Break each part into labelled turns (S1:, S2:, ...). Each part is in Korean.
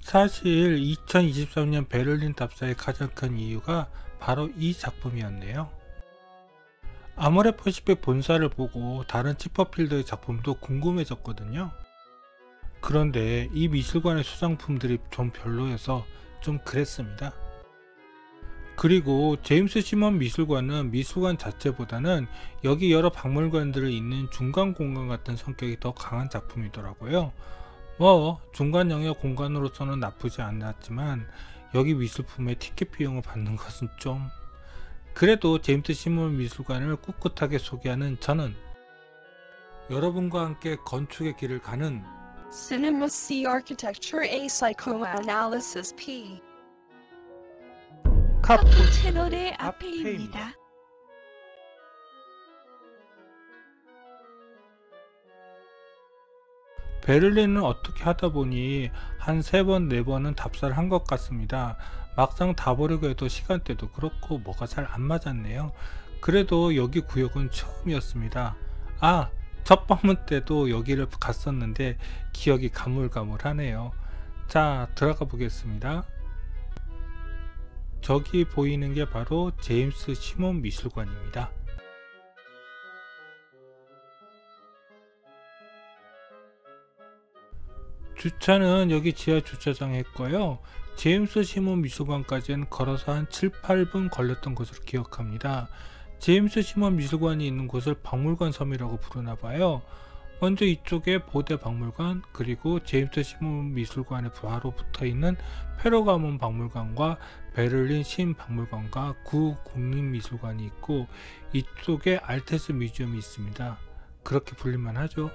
S1: 사실 2023년 베를린 답사의 가장 큰 이유가 바로 이 작품이었네요. 아모레 퍼시픽 본사를 보고 다른 치퍼필더의 작품도 궁금해졌거든요. 그런데 이 미술관의 소장품들이 좀 별로여서 좀 그랬습니다. 그리고 제임스 시몬 미술관은 미술관 자체보다는 여기 여러 박물관들이 있는 중간 공간 같은 성격이 더 강한 작품이더라고요. 중간 영역 공간으로서는 나쁘지 않았지만 여기 미술품의 티켓 비용을 받는 것은 좀... 그래도 제임스 시몬 미술관을 꿋꿋하게 소개하는 저는 여러분과 함께 건축의 길을 가는
S2: Cinema C Architecture A Psychoanalysis P
S1: 카푸
S2: 채널의 앞에입니다.
S1: 베를린은 어떻게 하다 보니 한 3번, 4번은 답사를 한 것 같습니다. 막상 다 보려고 해도 시간대도 그렇고 뭐가 잘 안 맞았네요. 그래도 여기 구역은 처음이었습니다. 첫 방문 때도 여기를 갔었는데 기억이 가물가물하네요. 자, 들어가 보겠습니다. 저기 보이는 게 바로 제임스 시몬 미술관입니다. 주차는 여기 지하 주차장에 했고요. 제임스 시몬 미술관까지는 걸어서 한 7-8분 걸렸던 것으로 기억합니다. 제임스 시몬 미술관이 있는 곳을 박물관 섬이라고 부르나봐요. 먼저 이쪽에 보대 박물관, 그리고 제임스 시몬 미술관에 바로 붙어있는 페르가몬 박물관과 베를린 신박물관과 구 국립미술관이 있고, 이쪽에 알테스 뮤지엄이 있습니다. 그렇게 불릴만 하죠.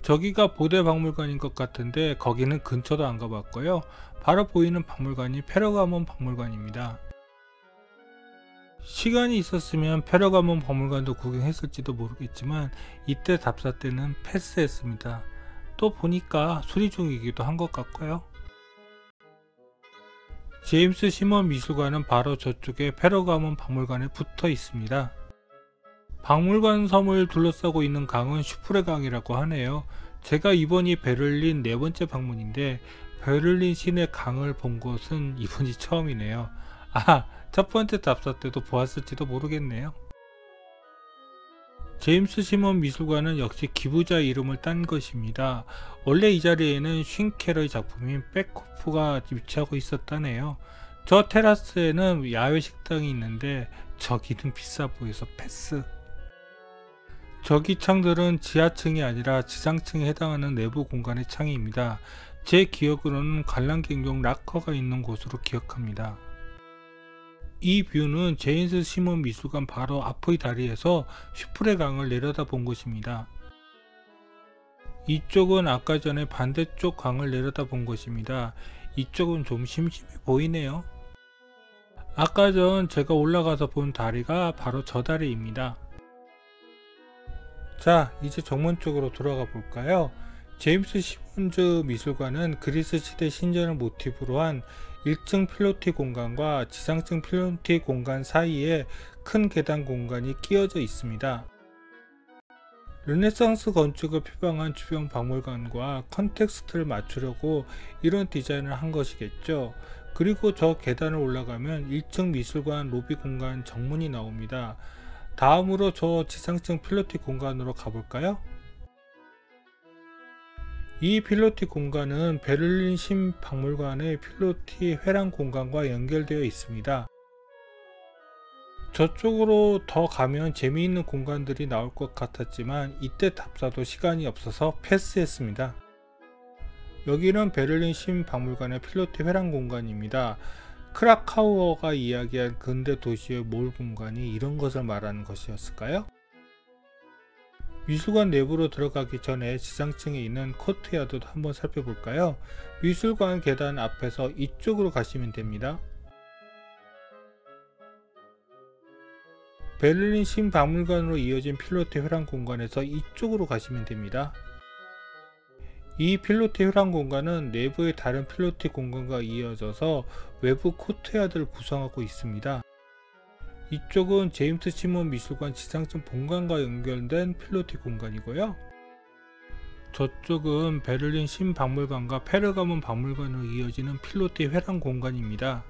S1: 저기가 보대 박물관인 것 같은데 거기는 근처도 안 가봤고요. 바로 보이는 박물관이 페르가몬 박물관입니다. 시간이 있었으면 페르가몬 박물관도 구경했을지도 모르겠지만 이때 답사 때는 패스했습니다. 또 보니까 수리 중이기도 한 것 같고요. 제임스 시몬 미술관은 바로 저쪽에 페르가몬 박물관에 붙어 있습니다. 박물관 섬을 둘러싸고 있는 강은 슈프레 강이라고 하네요. 제가 이번이 베를린 4번째 방문인데 베를린 시내 강을 본 것은 이번이 처음이네요. 첫 번째 답사 때도 보았을지도 모르겠네요. 제임스 시몬 미술관은 역시 기부자 이름을 딴 것입니다. 원래 이 자리에는 쉰케러의 작품인 백호프가 위치하고 있었다네요. 저 테라스에는 야외 식당이 있는데 저기는 비싸 보여서 패스. 저기 창들은 지하층이 아니라 지상층에 해당하는 내부 공간의 창입니다. 제 기억으로는 관람객용 락커가 있는 곳으로 기억합니다. 이 뷰는 제임스 시몬 미술관 바로 앞의 다리에서 슈프레 강을 내려다 본 곳입니다. 이쪽은 아까 전에 반대쪽 강을 내려다 본 곳입니다. 이쪽은 좀 심심해 보이네요. 아까 전 제가 올라가서 본 다리가 바로 저 다리입니다. 자, 이제 정문 쪽으로 들어가 볼까요? 제임스 시몬즈 미술관은 그리스 시대 신전을 모티브로 한 1층 필로티 공간과 지상층 필로티 공간 사이에 큰 계단 공간이 끼어져 있습니다. 르네상스 건축을 표방한 주변 박물관과 컨텍스트를 맞추려고 이런 디자인을 한 것이겠죠. 그리고 저 계단을 올라가면 1층 미술관 로비 공간 정문이 나옵니다. 다음으로 저 지상층 필로티 공간으로 가볼까요? 이 필로티 공간은 베를린 신박물관의 필로티 회랑 공간과 연결되어 있습니다. 저쪽으로 더 가면 재미있는 공간들이 나올 것 같았지만 이때 답사도 시간이 없어서 패스했습니다. 여기는 베를린 신박물관의 필로티 회랑 공간입니다. 크라카우어가 이야기한 근대 도시의 몰 공간이 이런 것을 말하는 것이었을까요? 미술관 내부로 들어가기 전에 지상층에 있는 코트야드도 한번 살펴볼까요? 미술관 계단 앞에서 이쪽으로 가시면 됩니다. 베를린 신박물관으로 이어진 필로티 회랑 공간에서 이쪽으로 가시면 됩니다. 이 필로티 회랑 공간은 내부의 다른 필로티 공간과 이어져서 외부 코트야드를 구성하고 있습니다. 이쪽은 제임스 시몬 미술관 지상층 본관과 연결된 필로티 공간이고요. 저쪽은 베를린 신박물관과 페르가몬 박물관으로 이어지는 필로티 회랑 공간입니다.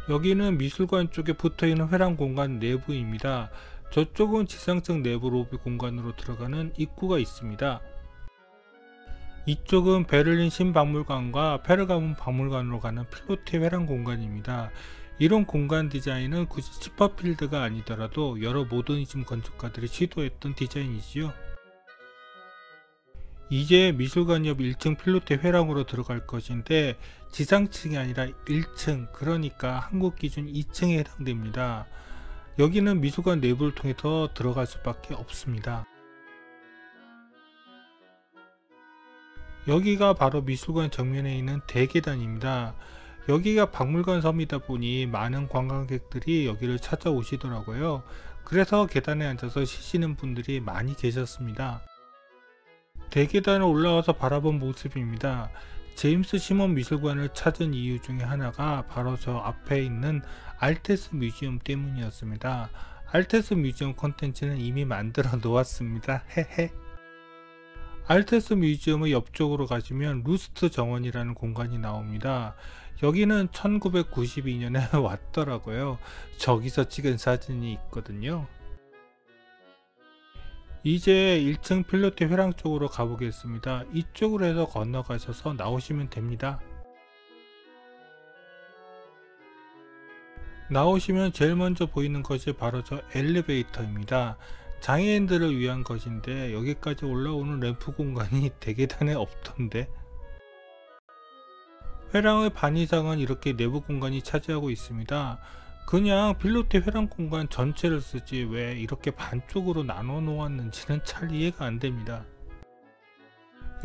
S1: 여기는 미술관 쪽에 붙어있는 회랑 공간 내부입니다. 저쪽은 지상층 내부 로비 공간으로 들어가는 입구가 있습니다. 이쪽은 베를린 신박물관과 페르가몬 박물관으로 가는 필로티 회랑 공간입니다. 이런 공간 디자인은 굳이 치퍼필드가 아니더라도 여러 모더니즘 건축가들이 시도했던 디자인이지요. 이제 미술관 옆 1층 필로티 회랑으로 들어갈 것인데 지상층이 아니라 1층, 그러니까 한국 기준 2층에 해당됩니다. 여기는 미술관 내부를 통해서 들어갈 수밖에 없습니다. 여기가 바로 미술관 정면에 있는 대계단입니다. 여기가 박물관 섬이다 보니 많은 관광객들이 여기를 찾아오시더라고요. 그래서 계단에 앉아서 쉬시는 분들이 많이 계셨습니다. 대계단을 올라와서 바라본 모습입니다. 제임스 시몬 미술관을 찾은 이유 중에 하나가 바로 저 앞에 있는 알테스 뮤지엄 때문이었습니다. 알테스 뮤지엄 콘텐츠는 이미 만들어 놓았습니다. 헤헤. 알테스 뮤지엄의 옆쪽으로 가시면 루스트 정원이라는 공간이 나옵니다. 여기는 1992년에 왔더라고요. 저기서 찍은 사진이 있거든요. 이제 1층 필로티 회랑 쪽으로 가보겠습니다. 이쪽으로 해서 건너가셔서 나오시면 됩니다. 나오시면 제일 먼저 보이는 것이 바로 저 엘리베이터입니다. 장애인들을 위한 것인데 여기까지 올라오는 램프 공간이 대계단에 없던데. 회랑의 반 이상은 이렇게 내부 공간이 차지하고 있습니다. 그냥 필로티 회랑 공간 전체를 쓰지 왜 이렇게 반쪽으로 나눠 놓았는지는 잘 이해가 안 됩니다.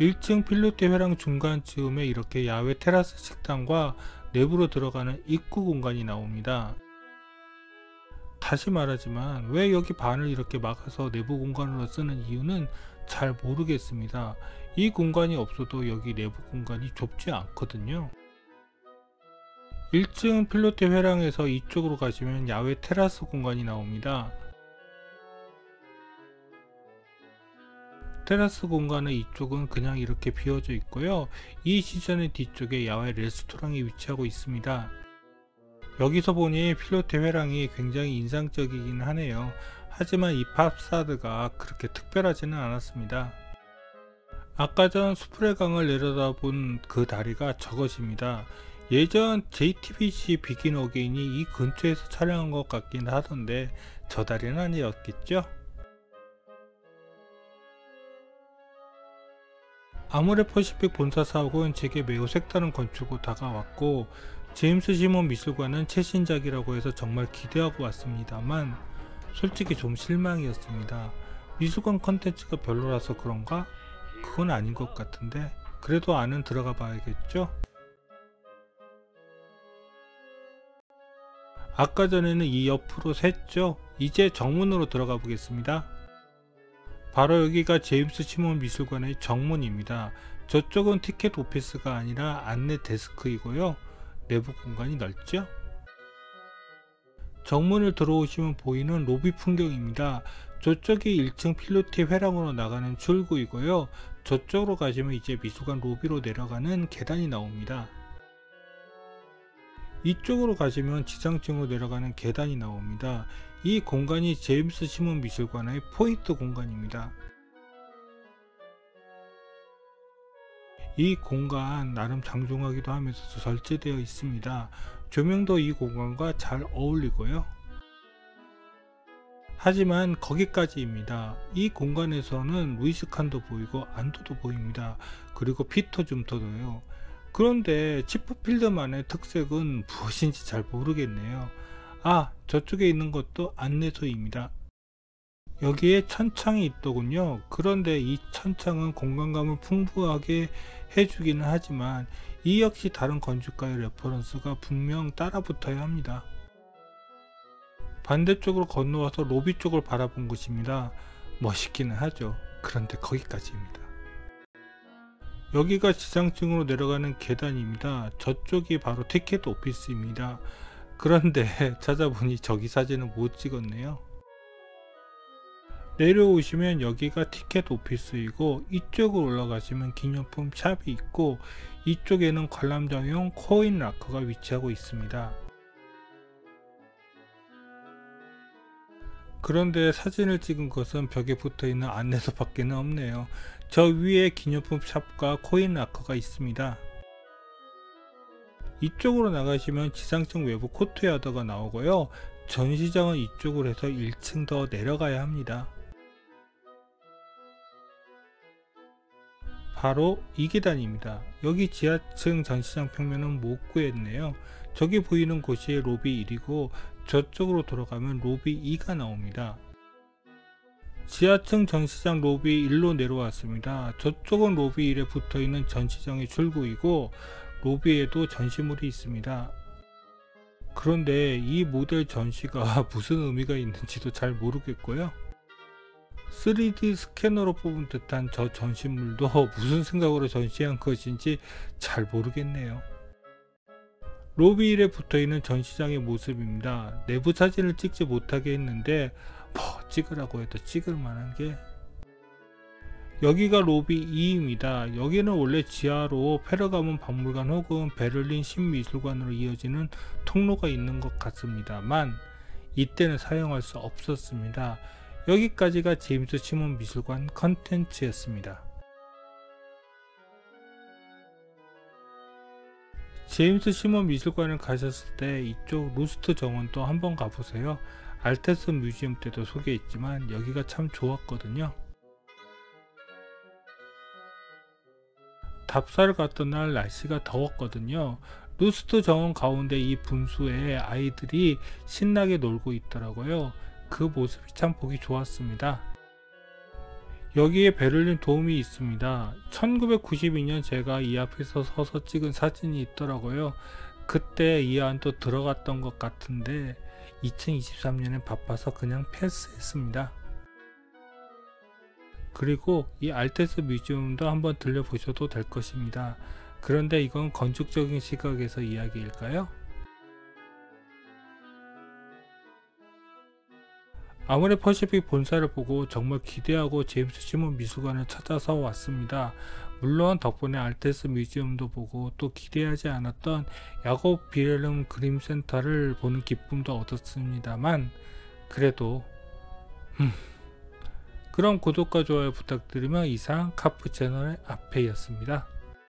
S1: 1층 필로티 회랑 중간쯤에 이렇게 야외 테라스 식당과 내부로 들어가는 입구 공간이 나옵니다. 다시 말하지만 왜 여기 반을 이렇게 막아서 내부 공간으로 쓰는 이유는 잘 모르겠습니다. 이 공간이 없어도 여기 내부 공간이 좁지 않거든요. 1층 필로티 회랑에서 이쪽으로 가시면 야외 테라스 공간이 나옵니다. 테라스 공간의 이쪽은 그냥 이렇게 비어져 있고요. 이 시선의 뒤쪽에 야외 레스토랑이 위치하고 있습니다. 여기서 보니 필로티 회랑이 굉장히 인상적이긴 하네요. 하지만 이 파사드가 그렇게 특별하지는 않았습니다. 아까 전 수프레 강을 내려다본 그 다리가 저것입니다. 예전 JTBC 비긴 어게인이 이 근처에서 촬영한 것 같긴 하던데 저 다리는 아니었겠죠? 아모레 퍼시픽 본사 사옥은 제게 매우 색다른 건축으로 다가왔고 제임스 시몬 미술관은 최신작이라고 해서 정말 기대하고 왔습니다만 솔직히 좀 실망이었습니다. 미술관 컨텐츠가 별로라서 그런가? 그건 아닌 것 같은데 그래도 안은 들어가 봐야겠죠? 아까 전에는 이 옆으로 샜죠? 이제 정문으로 들어가 보겠습니다. 바로 여기가 제임스 시몬 미술관의 정문입니다. 저쪽은 티켓 오피스가 아니라 안내 데스크이고요. 내부 공간이 넓죠? 정문을 들어오시면 보이는 로비 풍경입니다. 저쪽이 1층 필로티 회랑으로 나가는 출구이고요. 저쪽으로 가시면 이제 미술관 로비로 내려가는 계단이 나옵니다. 이쪽으로 가시면 지상층으로 내려가는 계단이 나옵니다. 이 공간이 제임스 시몬 미술관의 포인트 공간입니다. 이 공간 나름 장중하기도 하면서 절제되어 있습니다. 조명도 이 공간과 잘 어울리고요. 하지만 거기까지입니다. 이 공간에서는 루이스 칸도 보이고 안도도 보입니다. 그리고 피터 줌터도요. 그런데 치퍼필드만의 특색은 무엇인지 잘 모르겠네요. 아, 저쪽에 있는 것도 안내소입니다. 여기에 천창이 있더군요. 그런데 이 천창은 공간감을 풍부하게 해주기는 하지만 이 역시 다른 건축가의 레퍼런스가 분명 따라 붙어야 합니다. 반대쪽으로 건너와서 로비 쪽을 바라본 것입니다. 멋있기는 하죠. 그런데 거기까지입니다. 여기가 지상층으로 내려가는 계단입니다. 저쪽이 바로 티켓 오피스입니다. 그런데 찾아보니 저기 사진은 못 찍었네요. 내려오시면 여기가 티켓 오피스이고, 이쪽으로 올라가시면 기념품 샵이 있고, 이쪽에는 관람장용 코인 락커가 위치하고 있습니다. 그런데 사진을 찍은 것은 벽에 붙어있는 안내서 밖에는 없네요. 저 위에 기념품 샵과 코인 락커가 있습니다. 이쪽으로 나가시면 지상층 외부 코트야드가 나오고요. 전시장은 이쪽으로 해서 1층 더 내려가야 합니다. 바로 이 계단입니다. 여기 지하층 전시장 평면은 못 구했네요. 저기 보이는 곳이 로비 1이고 저쪽으로 돌아가면 로비 2가 나옵니다. 지하층 전시장 로비 1로 내려왔습니다. 저쪽은 로비 1에 붙어있는 전시장의 출구이고 로비에도 전시물이 있습니다. 그런데 이 모델 전시가 무슨 의미가 있는지도 잘 모르겠고요. 3D 스캐너로 뽑은 듯한 저 전시물도 무슨 생각으로 전시한 것인지 잘 모르겠네요. 로비 1에 붙어있는 전시장의 모습입니다. 내부 사진을 찍지 못하게 했는데 뭐 찍으라고 해도 찍을 만한 게, 여기가 로비 2입니다. 여기는 원래 지하로 페르가몬 박물관 혹은 베를린 신미술관으로 이어지는 통로가 있는 것 같습니다만 이때는 사용할 수 없었습니다. 여기까지가 제임스 시몬 미술관 컨텐츠였습니다. 제임스 시몬 미술관을 가셨을 때 이쪽 루스트 정원도 한번 가보세요. 알테스 뮤지엄 때도 소개했지만 여기가 참 좋았거든요. 답사를 갔던 날 날씨가 더웠거든요. 루스트 정원 가운데 이 분수에 아이들이 신나게 놀고 있더라고요. 그 모습이 참 보기 좋았습니다. 여기에 베를린 돔이 있습니다. 1992년 제가 이 앞에서 서서 찍은 사진이 있더라고요. 그때 이 안도 들어갔던 것 같은데 2023년엔 바빠서 그냥 패스했습니다. 그리고 이 알테스 뮤지엄도 한번 들려보셔도 될 것입니다. 그런데 이건 건축적인 시각에서 이야기일까요? 아모레 퍼시픽 본사를 보고 정말 기대하고 제임스 시몬 미술관을 찾아서 왔습니다. 물론 덕분에 알테스 뮤지엄도 보고 또 기대하지 않았던 야곱 비렐름 그림 센터를 보는 기쁨도 얻었습니다만 그래도 그럼 구독과 좋아요 부탁드리며 이상 카프 채널의 아페이였습니다.